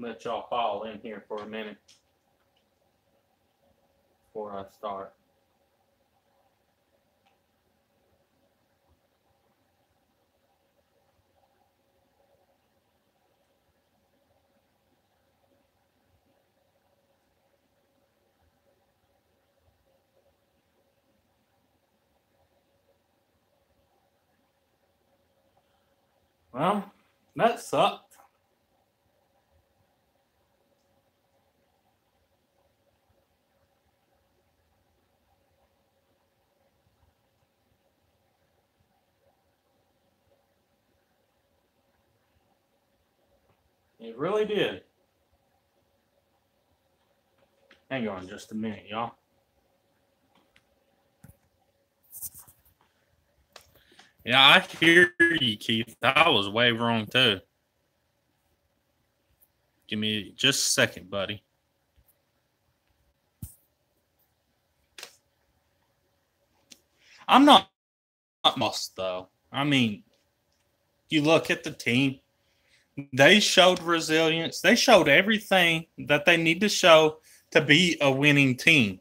let y'all fall in here for a minute before I start. Well, that sucked. It really did. Hang on just a minute, y'all. Yeah, I hear you, Keith. I was way wrong, too. Give me just a second, buddy. I'm not lost, though. I mean, you look at the team, they showed resilience. They showed everything that they need to show to be a winning team.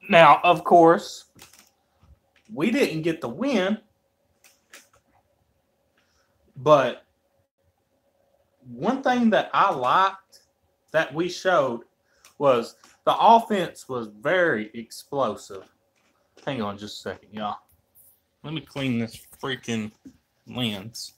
Now, of course, we didn't get the win, but one thing that I liked that we showed was the offense was very explosive. Hang on just a second, y'all. Let me clean this freaking lens.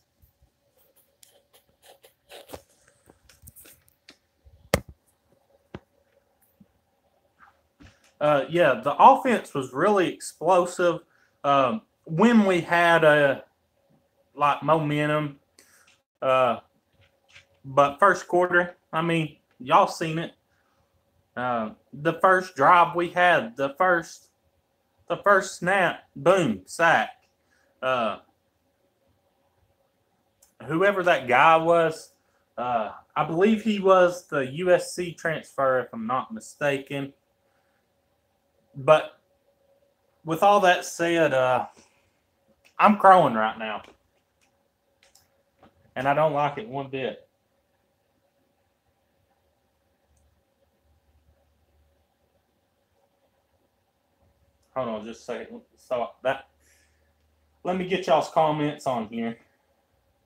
Yeah, the offense was really explosive. When we had like momentum, but first quarter, I mean, y'all seen it. The first drive we had, the first snap, boom, sack. Whoever that guy was, I believe he was the USC transfer, if I'm not mistaken. But with all that said, I'm crowing right now. And I don't like it one bit. Hold on just a second. So let me get y'all's comments on here.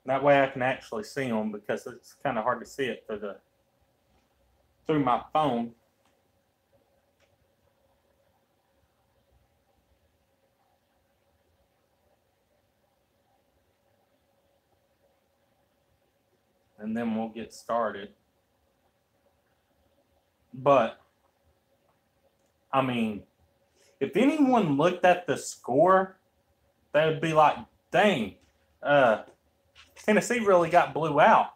That way I can actually see them because it's kind of hard to see it through my phone. And then we'll get started. But, I mean, if anyone looked at the score, they would be like, dang, Tennessee really got blew out.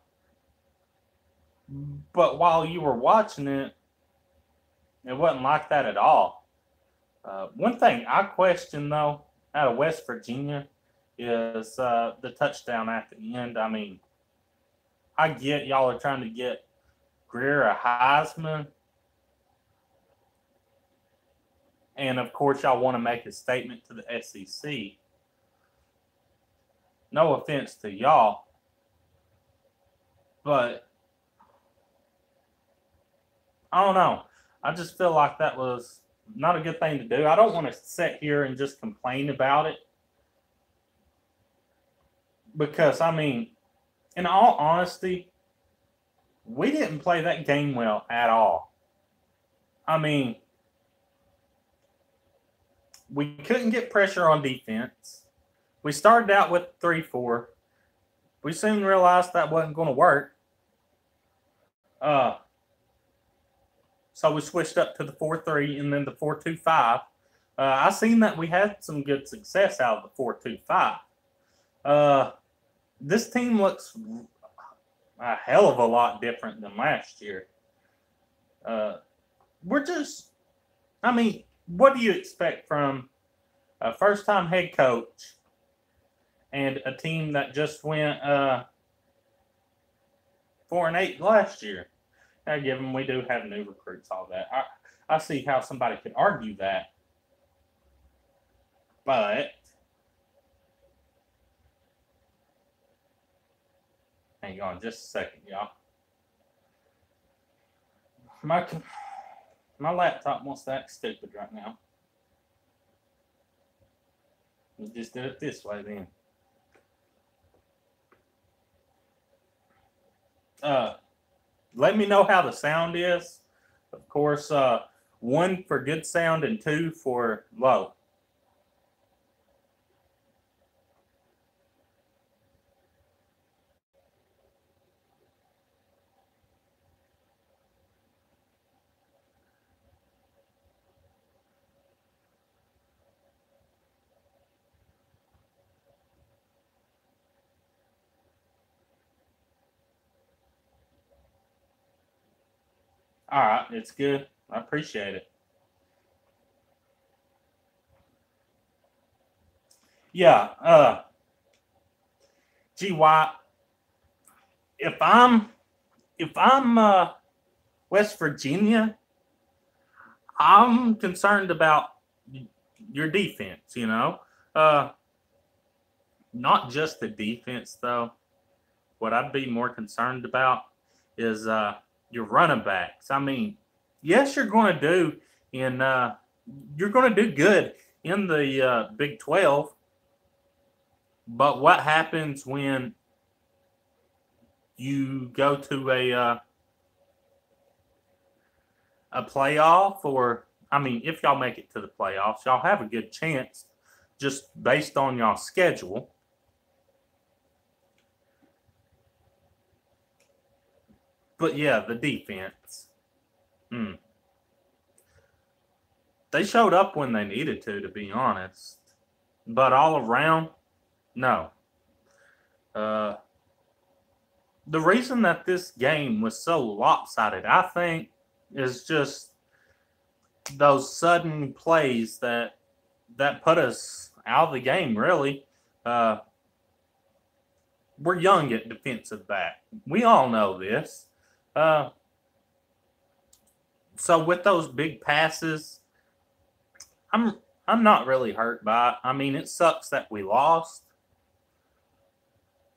But while you were watching it, it wasn't like that at all. One thing I question, though, out of West Virginia is the touchdown at the end. I mean, I get y'all are trying to get Greer a Heisman. And, of course, y'all want to make a statement to the SEC. No offense to y'all. But, I don't know. I just feel like that was not a good thing to do. I don't want to sit here and just complain about it. Because, I mean, in all honesty, we didn't play that game well at all. I mean, we couldn't get pressure on defense. We started out with 3-4. We soon realized that wasn't going to work. So we switched up to the 4-3 and then the 4-2-5. I seen that we had some good success out of the 4-2-5. This team looks a hell of a lot different than last year. We're just, I mean, what do you expect from a first-time head coach and a team that just went 4-8 last year? Now, given we do have new recruits, all that, I see how somebody could argue that, but Hang on just a second, y'all. My laptop wants to act stupid right now. We'll just do it this way then. Let me know how the sound is. Of course, 1 for good sound and 2 for low. All right, it's good. I appreciate it. Yeah, GY, if I'm West Virginia, I'm concerned about your defense, you know. Not just the defense though. What I'd be more concerned about is your running backs. I mean, yes, you're going to do good in the Big 12, but what happens when you go to a playoff? Or I mean, if y'all make it to the playoffs, y'all have a good chance just based on y'all's schedule. But yeah, the defense. They showed up when they needed to be honest. But all around, no. The reason that this game was so lopsided, I think, is just those sudden plays that put us out of the game, really. We're young at defensive back. We all know this. So with those big passes, I'm not really hurt by it. I mean, it sucks that we lost,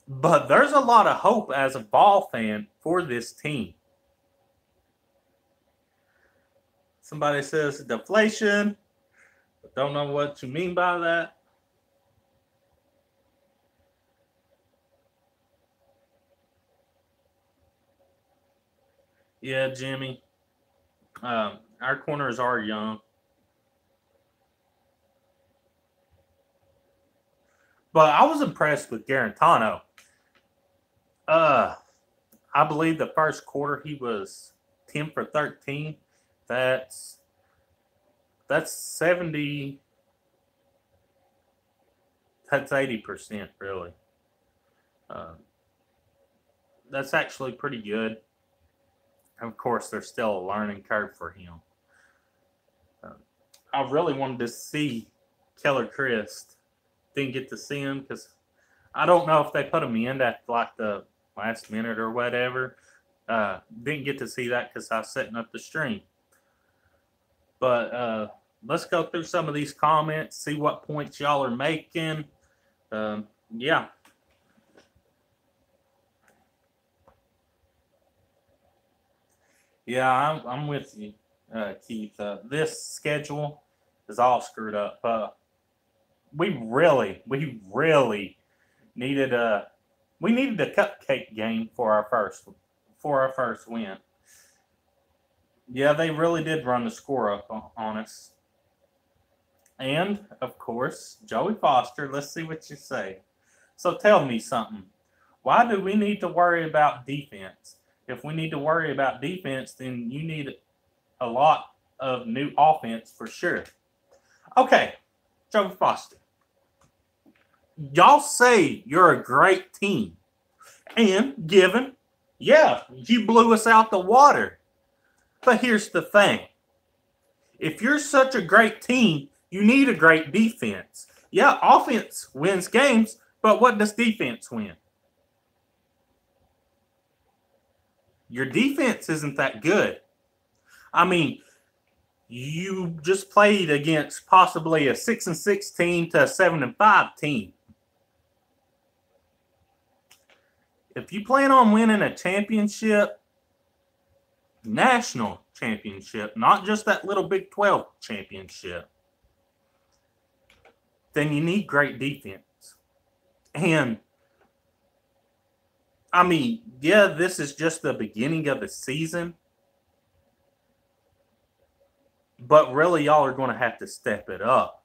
but there's a lot of hope as a ball fan for this team. Somebody says deflation. Don't know what you mean by that. Yeah, Jimmy. Our corners are young. But I was impressed with Garantano. I believe the first quarter he was 10 for 13. That's 70. That's 80%, really. That's actually pretty good. Of course, there's still a learning curve for him. I really wanted to see Keller Christ. Didn't get to see him because I don't know if they put him in at like the last minute or whatever. Didn't get to see that because I was setting up the stream. But let's go through some of these comments, see what points y'all are making. Yeah. Yeah, I'm with you, Keith. This schedule is all screwed up. We really needed a cupcake game for our first win. Yeah, they really did run the score up on us. And of course, Joey Foster. Let's see what you say. So tell me something. Why do we need to worry about defense? If we need to worry about defense, then you need a lot of new offense for sure. Okay, Joey Foster. Y'all say you're a great team. And given, yeah, you blew us out the water. But here's the thing. If you're such a great team, you need a great defense. Yeah, offense wins games, but what does defense win? Your defense isn't that good. I mean, you just played against possibly a 6-6 team to a 7-5 team. if you plan on winning a championship, national championship, not just that little Big 12 championship, then you need great defense. And I mean, yeah, this is just the beginning of the season, but really y'all are going to have to step it up.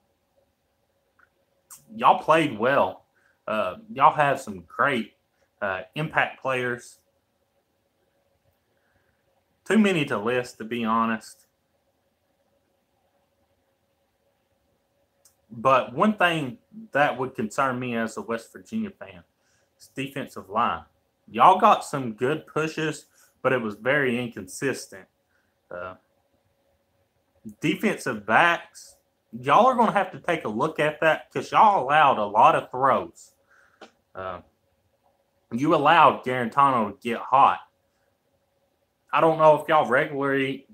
Y'all played well. Y'all have some great impact players. Too many to list, to be honest. But one thing that would concern me as a West Virginia fan is defensive line. Y'all got some good pushes, but it was very inconsistent. Defensive backs, y'all are going to have to take a look at that because y'all allowed a lot of throws. You allowed Garantano to get hot. I don't know if y'all regularly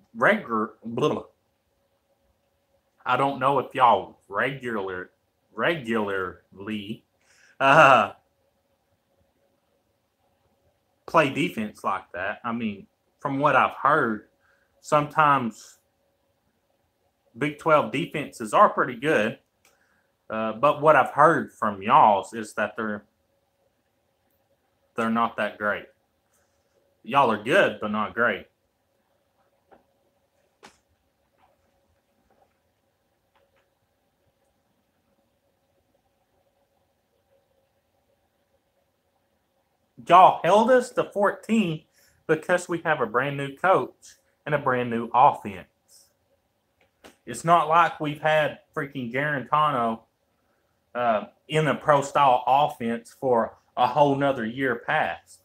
play defense like that. I mean, from what I've heard, sometimes Big 12 defenses are pretty good. But what I've heard from y'all's is that they're not that great. Y'all are good, but not great. Y'all held us to 14 because we have a brand new coach and a brand new offense. It's not like we've had freaking Garantano in a pro-style offense for a whole nother year past.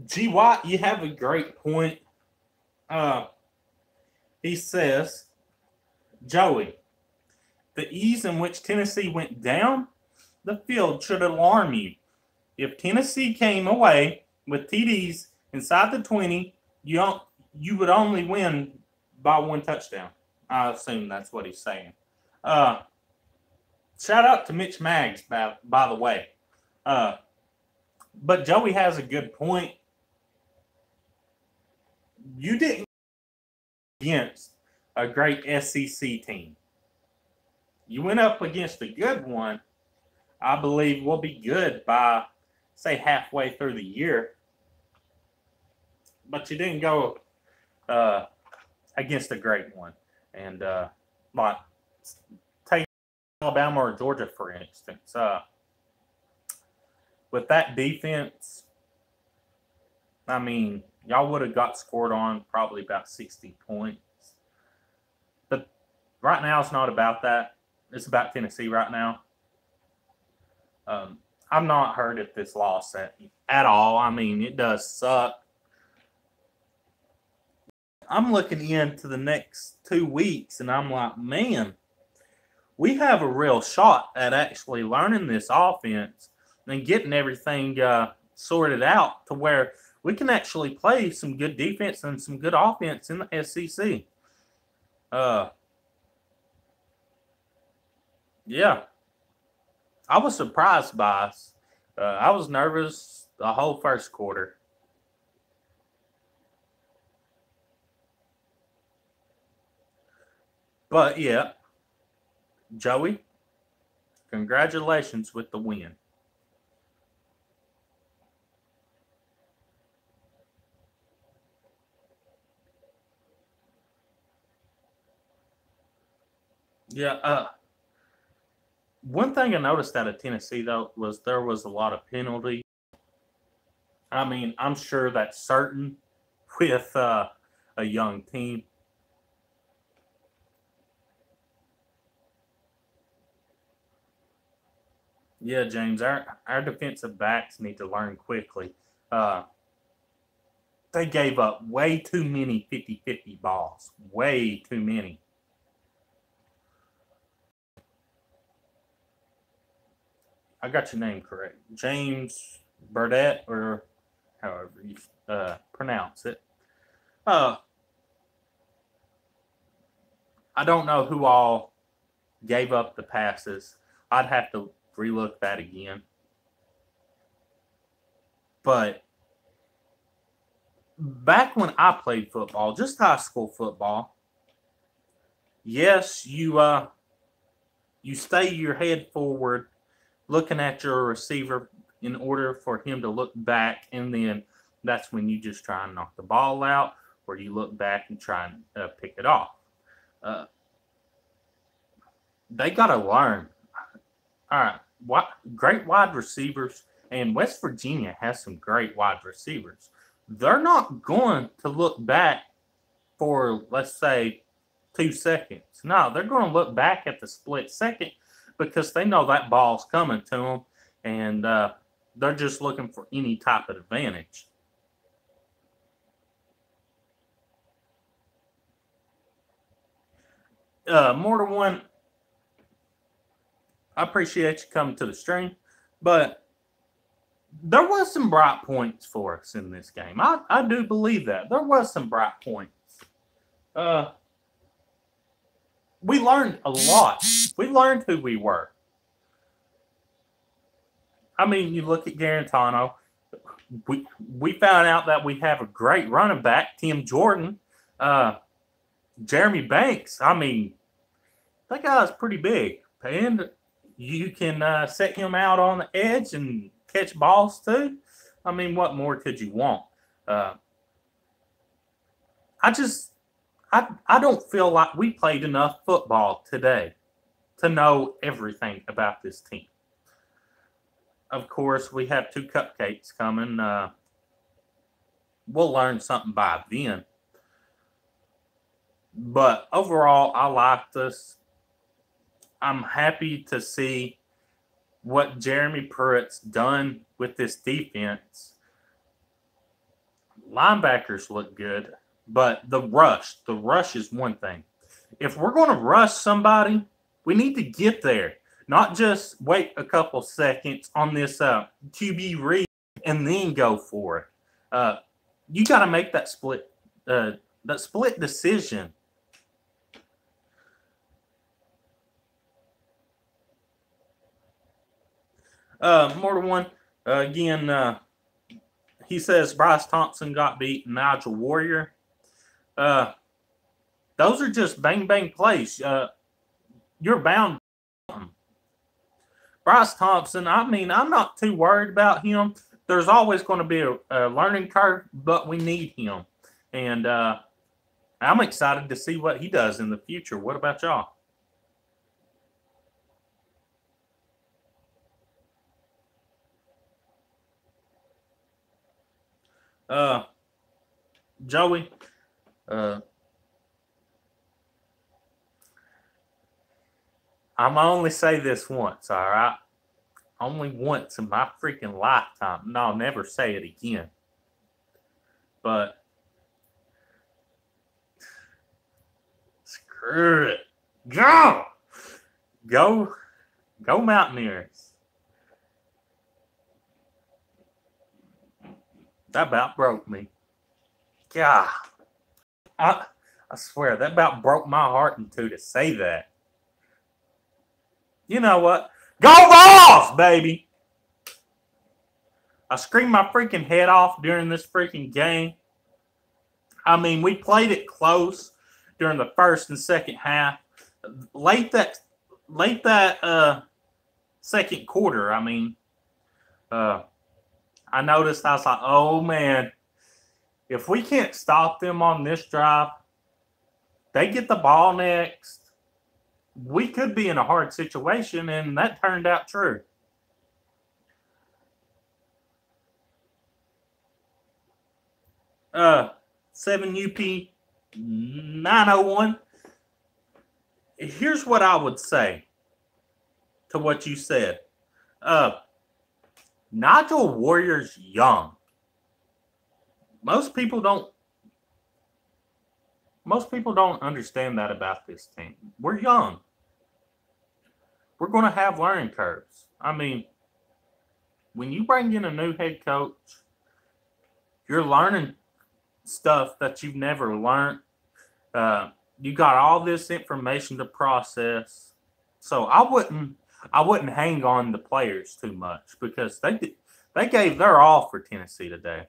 G. Watt, you have a great point. He says, Joey, the ease in which Tennessee went down the field should alarm you. If Tennessee came away with TDs inside the 20, you would only win by one touchdown. I assume that's what he's saying. Shout out to Mitch Maggs, by the way. But Joey has a good point. You didn't against a great SEC team. You went up against a good one. I believe we'll be good by, say, halfway through the year. But you didn't go against a great one. And like, take Alabama or Georgia, for instance. With that defense, I mean, y'all would have got scored on probably about 60 points. But right now, it's not about that. It's about Tennessee right now. I'm not hurt at this loss at all. I mean, it does suck. I'm looking into the next 2 weeks, and I'm like, man, we have a real shot at actually learning this offense and getting everything sorted out to where we can actually play some good defense and some good offense in the SEC. Yeah. I was surprised by us. I was nervous the whole first quarter. But, yeah, Joey, congratulations with the win. Yeah, one thing I noticed out of Tennessee, though, was there was a lot of penalties. I mean, I'm sure that's certain with a young team. Yeah, James, our defensive backs need to learn quickly. They gave up way too many 50-50 balls. Way too many. I got your name correct. James Burdett, or however you pronounce it. I don't know who all gave up the passes. I'd have to relook that again. But back when I played football, just high school football, yes, you stay your head forward, looking at your receiver in order for him to look back, and then that's when you just try and knock the ball out, or you look back and try and pick it off. They got to learn. All right, great wide receivers, and West Virginia has some great wide receivers. They're not going to look back for, let's say, 2 seconds. No, they're going to look back at the split second because they know that ball's coming to them, and they're just looking for any type of advantage. More than one, I appreciate you coming to the stream, but there was some bright points for us in this game. I do believe that. There was some bright points. We learned a lot. We learned who we were. I mean, you look at Garantano. We found out that we have a great running back, Tim Jordan. Jeremy Banks, I mean, that guy's pretty big. And you can set him out on the edge and catch balls too. I mean, what more could you want? I don't feel like we played enough football today to know everything about this team. Of course, we have 2 cupcakes coming. We'll learn something by then. But overall, I like this. I'm happy to see what Jeremy Pruitt's done with this defense. Linebackers look good, but the rush is one thing. If we're going to rush somebody, we need to get there, not just wait a couple seconds on this QB read and then go for it. You got to make that split decision. More than one. Again, he says Bryce Thompson got beat, Nigel Warrior. Those are just bang-bang plays. You're bound. Bryce Thompson, I mean, I'm not too worried about him. There's always going to be a learning curve, but we need him. And I'm excited to see what he does in the future. What about y'all? Joey, I'm only say this once, all right? Only once in my freaking lifetime. And I'll never say it again. But screw it. Go! Go Mountaineers. That about broke me. God. I swear, that about broke my heart in two to say that. You know what? Go Vols, baby! I screamed my freaking head off during this freaking game. I mean, we played it close during the first and second half. Late that second quarter, I mean, I noticed, I was like, oh, man, if we can't stop them on this drive, they get the ball next, we could be in a hard situation, and that turned out true. Uh, 7UP 901. Here's what I would say to what you said. Nigel Warrior's young. Most people don't. Most people don't understand that about this team. We're young. We're going to have learning curves. I mean, when you bring in a new head coach, you're learning stuff that you've never learned. You got all this information to process. So I wouldn't hang on the players too much because they gave their all for Tennessee today.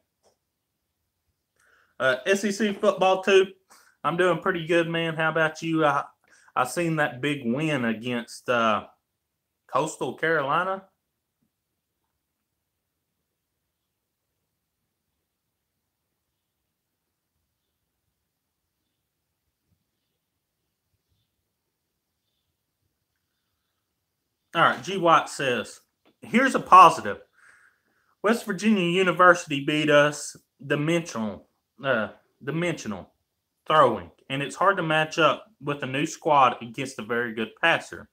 SEC football too. I'm doing pretty good, man. How about you? I seen that big win against Coastal Carolina. All right, G. White says, here's a positive. West Virginia University beat us dimensional throwing, and it's hard to match up with a new squad against a very good passer.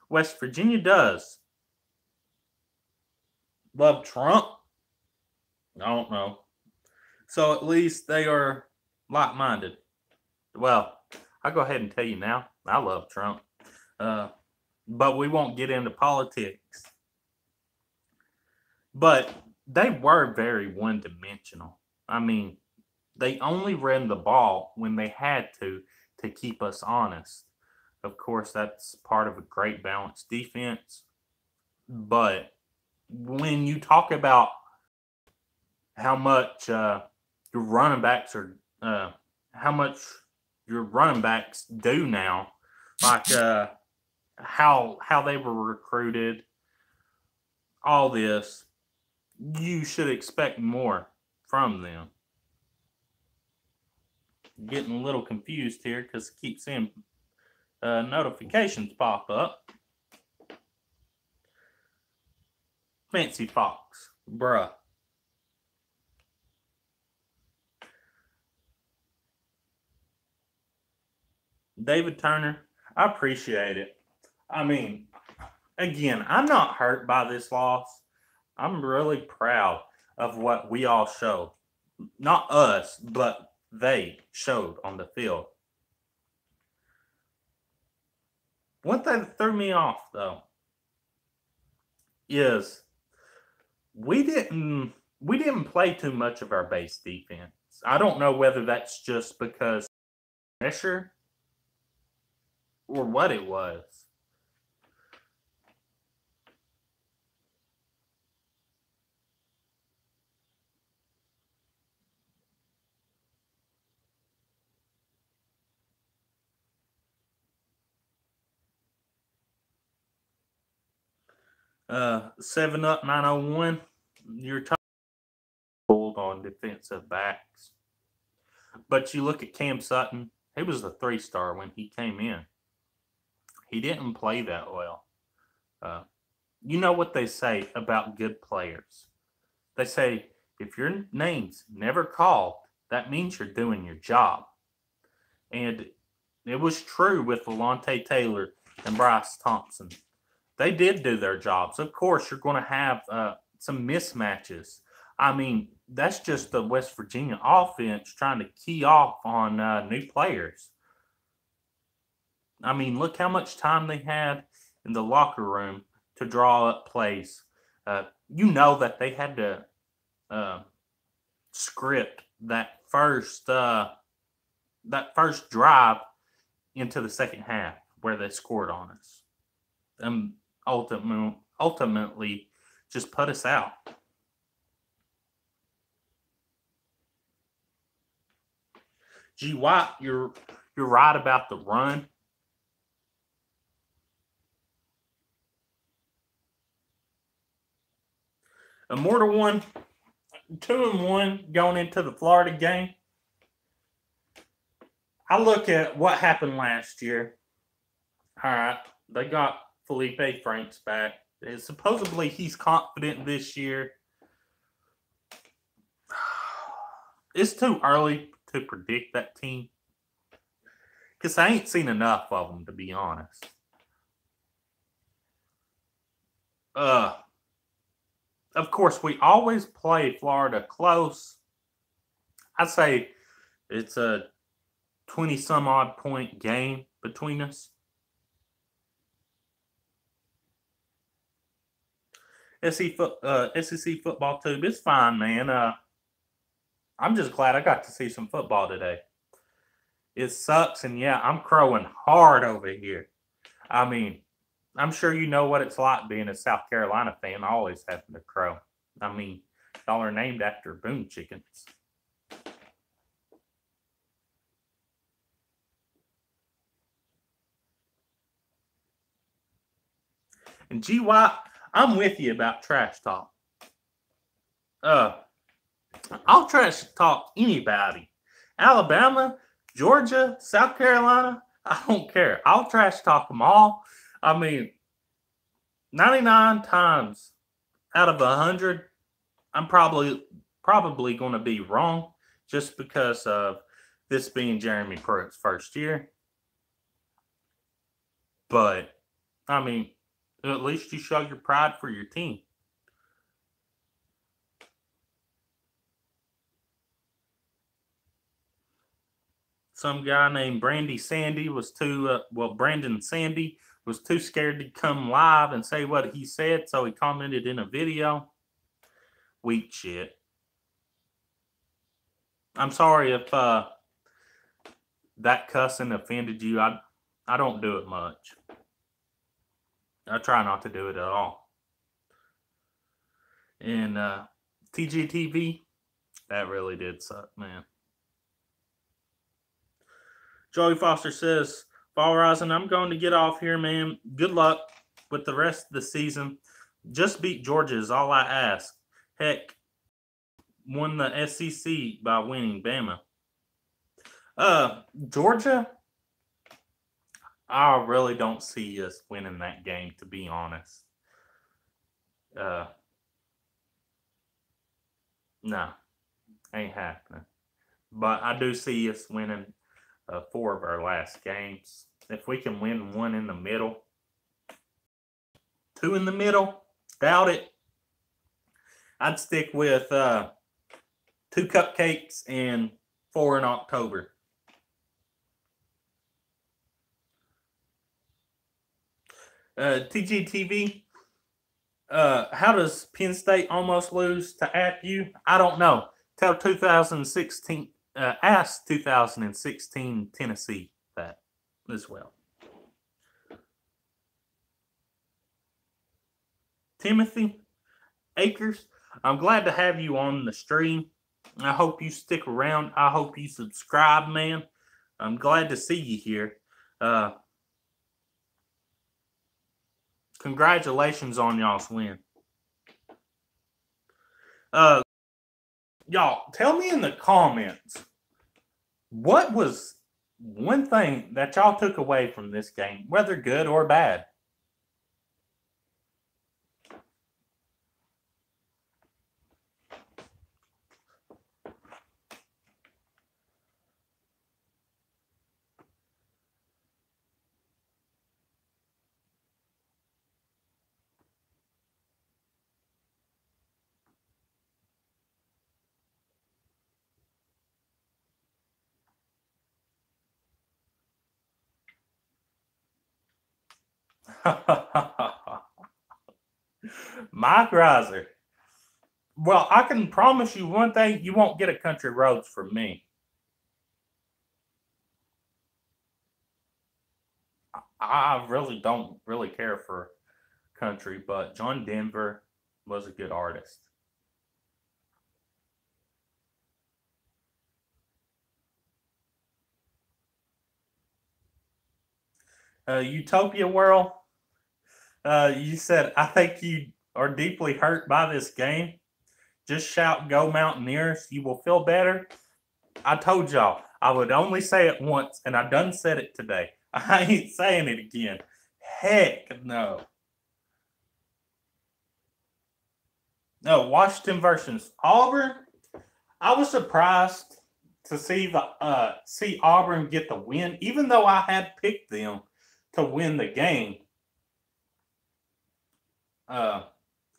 West Virginia does. Love Trump? I don't know. So at least they are like minded. Well, I'll go ahead and tell you now. I love Trump. But we won't get into politics. But they were very one dimensional. I mean, they only ran the ball when they had to keep us honest. Of course, that's part of a great balanced defense. But when you talk about how much your running backs are, how much your running backs do now, like how they were recruited, all this, you should expect more from them. Getting a little confused here because I keep seeing notifications pop up. Fancy Fox, bruh. David Turner, I appreciate it. I mean, again, I'm not hurt by this loss. I'm really proud of what we all showed. Not us, but they showed on the field. One thing that threw me off, though, is we didn't play too much of our base defense. I don't know whether that's just because pressure or what it was. 7 up 901. You're told on defensive backs. But you look at Cam Sutton, he was a 3-star when he came in. He didn't play that well. You know what they say about good players. They say if your name's never called, that means you're doing your job. And it was true with Alontae Taylor and Bryce Thompson. They did do their jobs. Of course, you're going to have some mismatches. I mean, that's just the West Virginia offense trying to key off on new players. I mean, look how much time they had in the locker room to draw up plays. You know that they had to script that first drive into the second half where they scored on us. Ultimately just put us out. G. White, you're right about the run. Immortal one, 2-1 going into the Florida game. I look at what happened last year. All right, they got Felipe Franks back. Supposedly he's confident this year. It's too early to predict that team because I ain't seen enough of them, to be honest. Of course, we always play Florida close. I'd say it's a 20-some odd point game between us. SEC football tube, it's fine, man. I'm just glad I got to see some football today. It sucks, and yeah, I'm crowing hard over here. I mean, I'm sure you know what it's like being a South Carolina fan, always having to crow. I mean, y'all are named after boom chickens. And GY, I'm with you about trash talk. I'll trash talk anybody. Alabama, Georgia, South Carolina, I don't care. I'll trash talk them all. I mean, 99 times out of 100, I'm probably going to be wrong just because of this being Jeremy Pruitt's first year. But, I mean, at least you show your pride for your team. Some guy named Brandon Sandy was too scared to come live and say what he said, so he commented in a video. Weak shit. I'm sorry if that cussing offended you. I don't do it much. I try not to do it at all. And TGTV, that really did suck, man. Joey Foster says, Fall Rising, I'm going to get off here, man. Good luck with the rest of the season. Just beat Georgia is all I ask. Heck, won the SEC by winning Bama. Georgia, I really don't see us winning that game, to be honest. No, ain't happening. But I do see us winning 4 of our last games. If we can win 1 in the middle, 2 in the middle, doubt it. I'd stick with 2 cupcakes and 4 in October. TGTV, how does Penn State almost lose to APU? I don't know. Ask 2016 Tennessee that as well. Timothy Akers, I'm glad to have you on the stream. I hope you stick around. I hope you subscribe, man. I'm glad to see you here. Congratulations on y'all's win. Y'all, tell me in the comments, what was one thing that y'all took away from this game, whether good or bad? Mike Reiser. Well, I can promise you one thing, you won't get a country roads from me. I really don't really care for country, but John Denver was a good artist. Utopia World, you said, I think you are deeply hurt by this game. Just shout, go Mountaineers. You will feel better. I told y'all I would only say it once, and I done said it today. I ain't saying it again. Heck no. No, Washington versus Auburn. I was surprised to see Auburn get the win, even though I had picked them to win the game.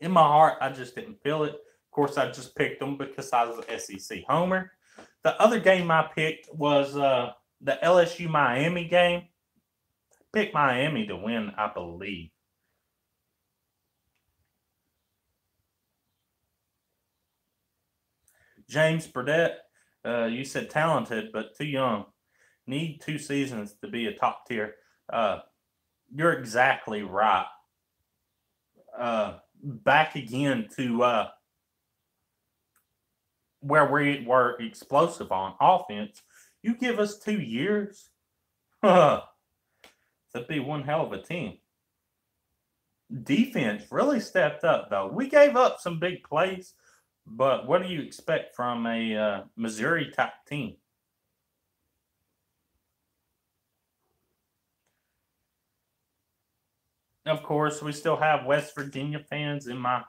In my heart, I just didn't feel it. Of course, I just picked them because I was an SEC homer. The other game I picked was the LSU Miami game. Picked Miami to win, I believe. James Burdett, you said talented but too young. Need 2 seasons to be a top tier. You're exactly right. Back again to where we were explosive on offense. You give us 2 years, that'd be one hell of a team. Defense really stepped up, though. We gave up some big plays, but what do you expect from a Missouri type team? Of course, we still have West Virginia fans in my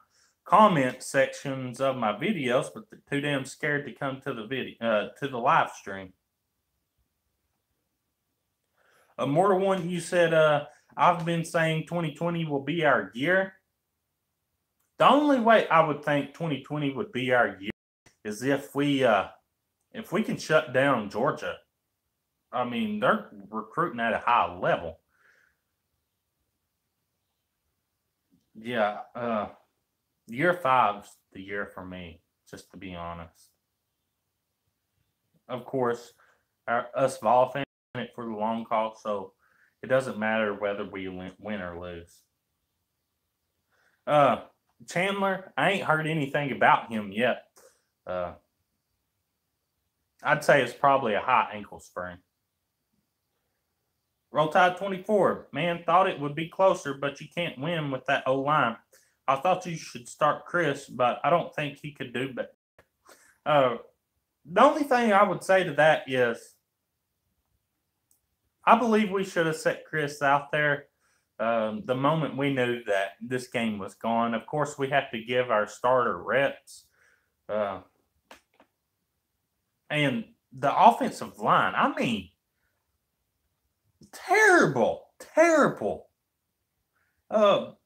comment sections of my videos, but they're too damn scared to come to the video to the live stream. Immortal One, you said I've been saying 2020 will be our year. The only way I would think 2020 would be our year is if we can shut down Georgia. I mean, they're recruiting at a high level. Yeah, year 5's the year for me, just to be honest. Of course, us Vol fans in it for the long haul, so it doesn't matter whether we win or lose. Chandler, I ain't heard anything about him yet. I'd say it's probably a high ankle sprain. Roll Tide 24, man, thought it would be closer, but you can't win with that O-line. I thought you should start Chris, but I don't think he could do better. The only thing I would say to that is I believe we should have set Chris out there the moment we knew that this game was gone. Of course, we have to give our starter reps. And the offensive line, I mean, terrible.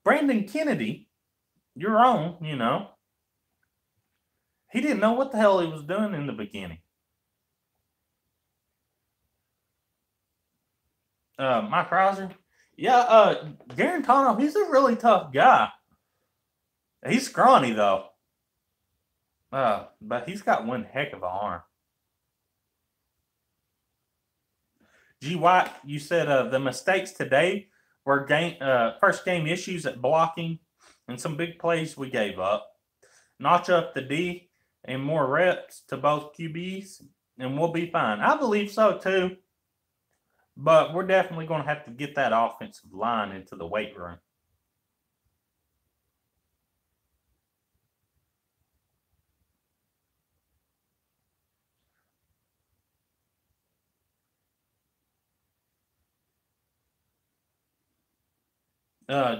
Brandon Kennedy, you're on, you know. He didn't know what the hell he was doing in the beginning. Mike Reiser, yeah, Garantano, he's a really tough guy. He's scrawny, though. But he's got one heck of an arm. G. White, you said the mistakes today were first game issues at blocking and some big plays we gave up. Notch up the D and more reps to both QBs, and we'll be fine. I believe so, too. But we're definitely going to have to get that offensive line into the weight room.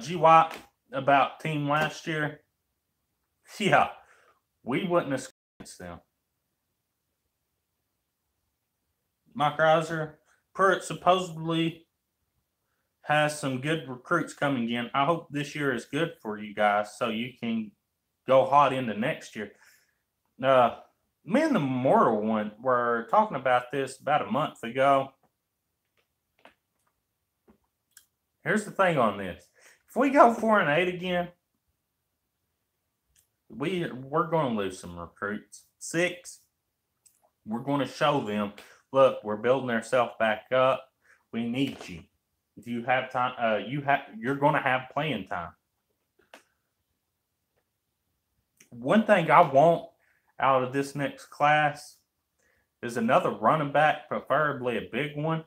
G. White, about team last year, yeah, we wouldn't have scored against them. Mike Reiser, Pruitt supposedly has some good recruits coming in. I hope this year is good for you guys so you can go hot into next year. Me and the Immortal One were talking about this about a month ago. Here's the thing on this. If we go 4-8 again, we're going to lose some recruits. 6, we're going to show them, look, we're building ourselves back up. We need you. If you have time, you're going to have playing time. One thing I want out of this next class is another running back, preferably a big one,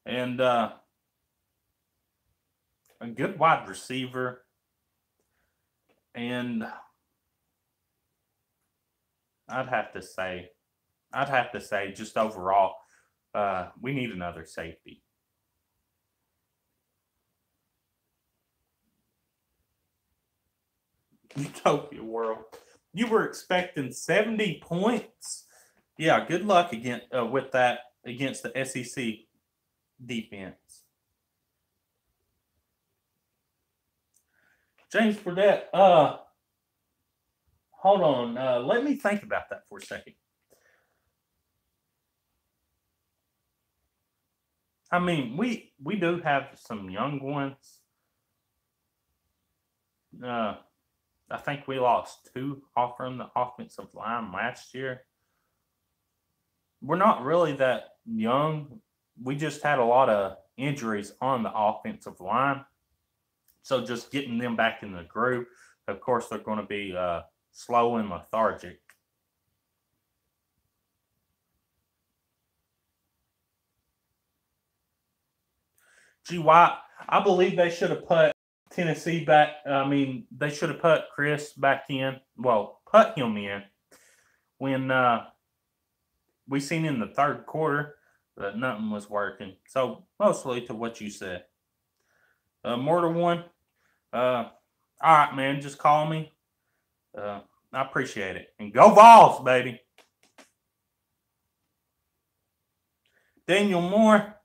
and a good wide receiver, and I'd have to say just overall, we need another safety. Utopia world. You were expecting 70 points. Yeah, good luck with that against the SEC defense. James Burdett, hold on. Let me think about that for a second. I mean, we do have some young ones. Uh, I think we lost 2 off from the offensive line last year. We're not really that young. We just had a lot of injuries on the offensive line. So just getting them back in the groove, of course, they're going to be slow and lethargic. Gee, why? I believe they should have put Tennessee back. I mean, they should have put Chris back in. Well, put him in when we seen in the third quarter that nothing was working. So mostly to what you said. Mortar one. All right, man. Just call me. I appreciate it. And go Vols, baby. Daniel Moore,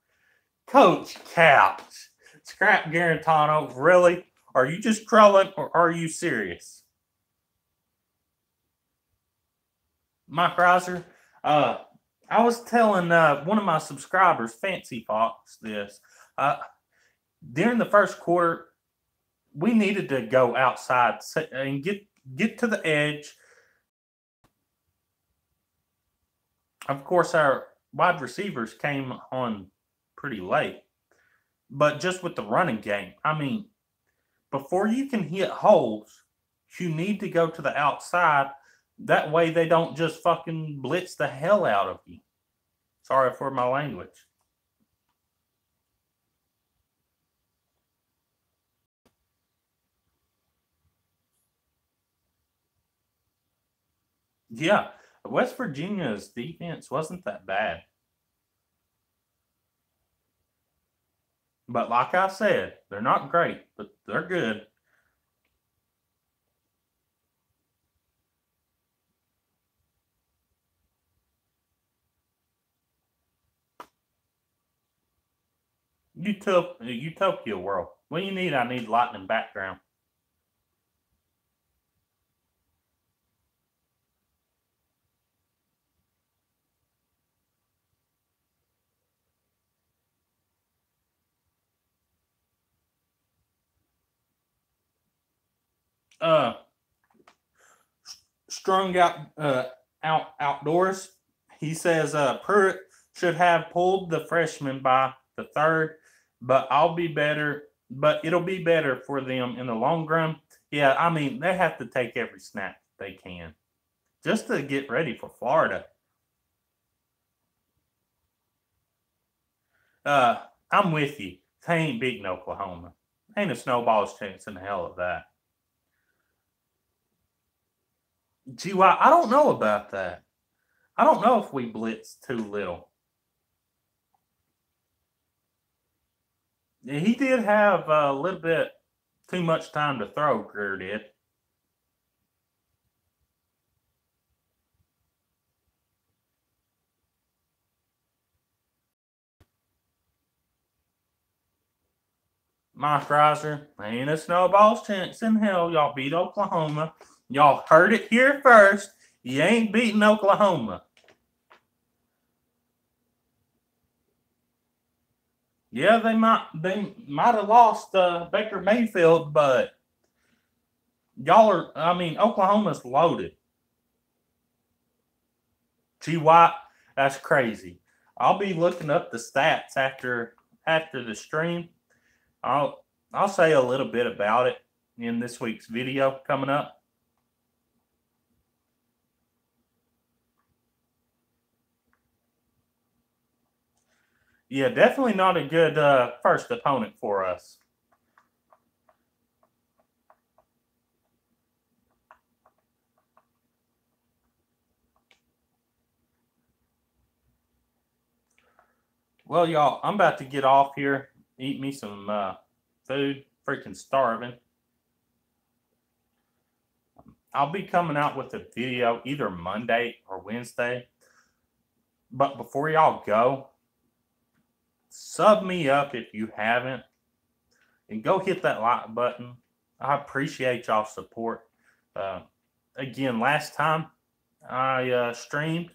Coach Couch. Scrap Garantano. Really? Are you just trolling or are you serious? Mike Reiser, I was telling one of my subscribers, Fancy Fox, this. During the first quarter, we needed to go outside and get to the edge. Of course, our wide receivers came on pretty late. But just with the running game, I mean, before you can hit holes, you need to go to the outside. That way they don't just fucking blitz the hell out of you. Sorry for my language. Yeah, West Virginia's defense wasn't that bad. But like I said, they're not great, but they're good. Utopia world. What do you need? I need lightning background. Uh, Strung outdoors. He says Pruitt should have pulled the freshman by the third, but I'll be better. But it'll be better for them in the long run. Yeah, I mean they have to take every snap they can just to get ready for Florida. I'm with you. They ain't beating Oklahoma. Ain't a snowball's chance in hell of that. GY, I don't know about that. I don't know if we blitzed too little. He did have a little bit too much time to throw, Greer did. Mike Reiser, ain't a snowball's chance in hell. Y'all beat Oklahoma. Y'all heard it here first. You ain't beating Oklahoma. Yeah, they might have lost Baker Mayfield, but y'all are. I mean, Oklahoma's loaded. G Watt, that's crazy. I'll be looking up the stats after the stream. I'll say a little bit about it in this week's video coming up. Yeah, definitely not a good first opponent for us. Well, y'all, I'm about to get off here, eat me some food, freaking starving. I'll be coming out with a video either Monday or Wednesday. But before y'all go, sub me up if you haven't. And go hit that like button. I appreciate y'all's support. Again, last time I streamed,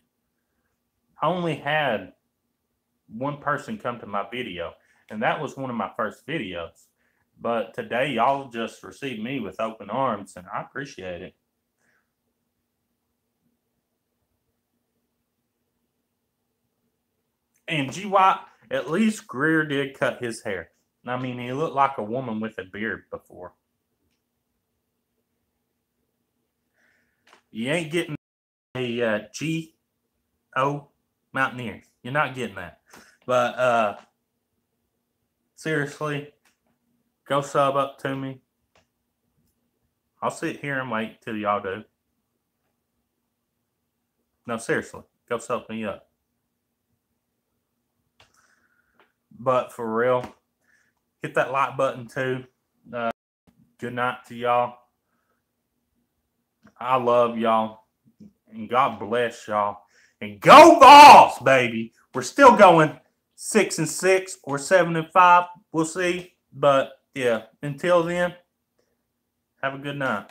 I only had one person come to my video, and that was one of my first videos. But today, y'all just received me with open arms, and I appreciate it. And GY, at least Greer did cut his hair. I mean, he looked like a woman with a beard before. You ain't getting a G.O. Mountaineers. You're not getting that. But seriously, go sub up to me. I'll sit here and wait till y'all do. No, seriously, go sub me up. But for real, hit that like button too. Good night to y'all. I love y'all. And God bless y'all. And go Vols, baby. We're still going 6-6 or 7-5. We'll see. But yeah, until then, have a good night.